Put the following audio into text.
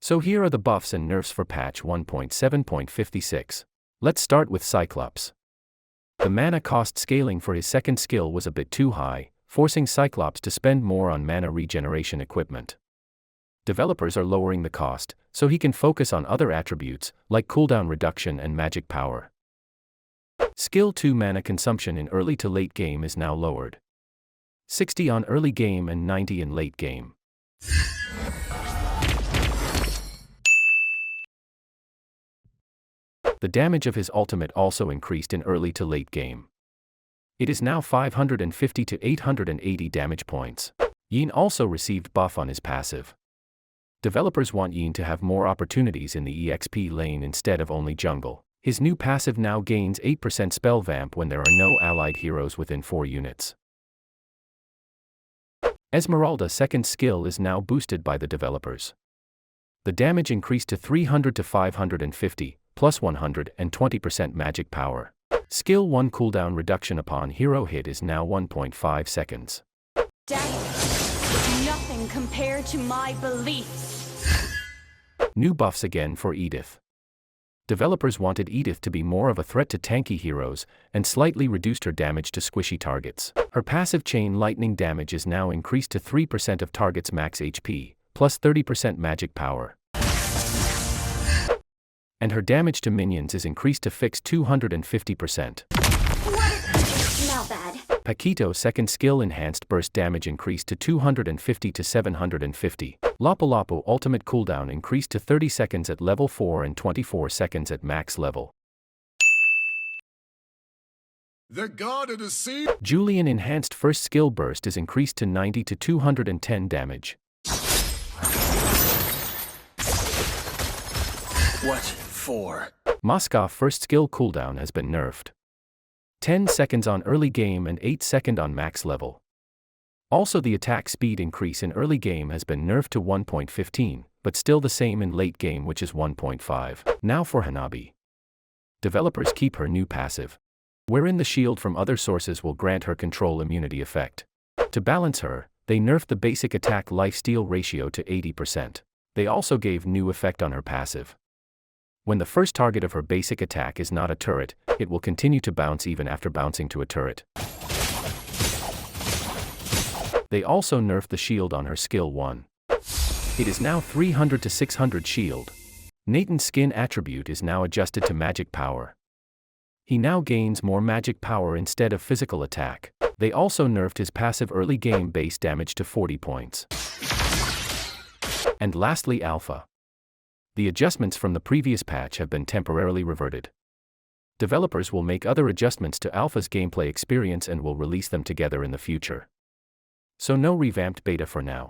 So here are the buffs and nerfs for patch 1.7.56. Let's start with Cyclops. The mana cost scaling for his second skill was a bit too high, forcing Cyclops to spend more on mana regeneration equipment. Developers are lowering the cost, so he can focus on other attributes, like cooldown reduction and magic power. Skill 2 mana consumption in early to late game is now lowered. 60 on early game and 90 in late game. The damage of his ultimate also increased in early to late game. It is now 550 to 880 damage points. Yin also received buff on his passive. Developers want Yin to have more opportunities in the EXP lane instead of only jungle. His new passive now gains 8% spell vamp when there are no allied heroes within 4 units. Esmeralda's second skill is now boosted by the developers. The damage increased to 300 to 550, plus 120% magic power. Skill 1 cooldown reduction upon hero hit is now 1.5 seconds. Nothing compared to my beliefs. New buffs again for Edith. Developers wanted Edith to be more of a threat to tanky heroes, and slightly reduced her damage to squishy targets. Her passive chain lightning damage is now increased to 3% of target's max HP, plus 30% magic power. And her damage to minions is increased to fixed 250%. Not bad. Paquito's second skill enhanced burst damage increased to 250 to 750. Lapu-Lapu ultimate cooldown increased to 30 seconds at level 4 and 24 seconds at max level. The god of the sea. Julian enhanced first skill burst is increased to 90 to 210 damage. What for? Moskov first skill cooldown has been nerfed. 10 seconds on early game and 8 seconds on max level. Also, the attack speed increase in early game has been nerfed to 1.15, but still the same in late game, which is 1.5. Now for Hanabi. Developers keep her new passive, wherein the shield from other sources will grant her control immunity effect. To balance her, they nerfed the basic attack lifesteal ratio to 80%. They also gave new effect on her passive. When the first target of her basic attack is not a turret, it will continue to bounce even after bouncing to a turret. They also nerfed the shield on her skill 1. It is now 300 to 600 shield. Natan's skin attribute is now adjusted to magic power. He now gains more magic power instead of physical attack. They also nerfed his passive early game base damage to 40 points. And lastly, Alpha. The adjustments from the previous patch have been temporarily reverted. Developers will make other adjustments to Alpha's gameplay experience and will release them together in the future. So no revamped beta for now.